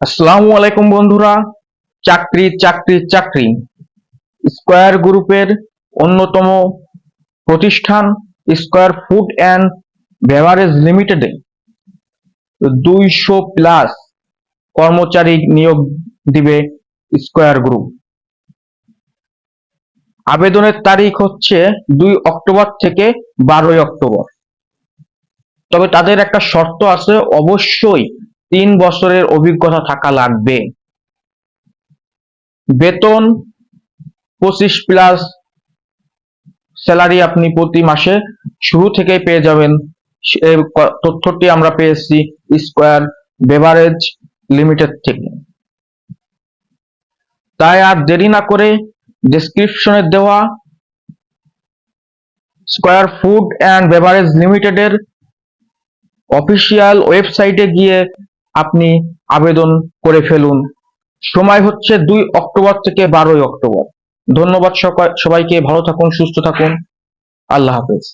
আসসালামু আলাইকুম বন্ধুরা। চাকরি চাকরি চাকরি স্কয়ার গ্রুপের অন্যতম প্রতিষ্ঠান স্কয়ার ফুড অ্যান্ড বেভারেজ লিমিটেডে 200+ কর্মচারী নিয়োগ দিবে স্কয়ার গ্রুপ। আবেদনের তারিখ হচ্ছে 2 অক্টোবর থেকে 12 অক্টোবর। তবে তাদের একটা শর্ত আছে, অবশ্যই 3 বছরের অভিজ্ঞতা থাকা লাগবে। বেতন 25+ স্যালারি আপনি প্রতি মাসে শুরু থেকেই পেয়ে যাবেন। এই তথ্যটি আমরা পেয়েছি স্কয়ার বেভারেজ লিমিটেড থেকে। তাই আর দেরি না করে ডেসক্রিপশনে দেওয়া স্কয়ার ফুড অ্যান্ড বেভারেজ লিমিটেডের অফিসিয়াল ওয়েবসাইটে গিয়ে আপনি আবেদন করে ফেলুন। সময় হচ্ছে 2 অক্টোবর থেকে 12 অক্টোবর। ধন্যবাদ সবাইকে। ভালো থাকুন, সুস্থ থাকুন। আল্লাহ হাফেজ।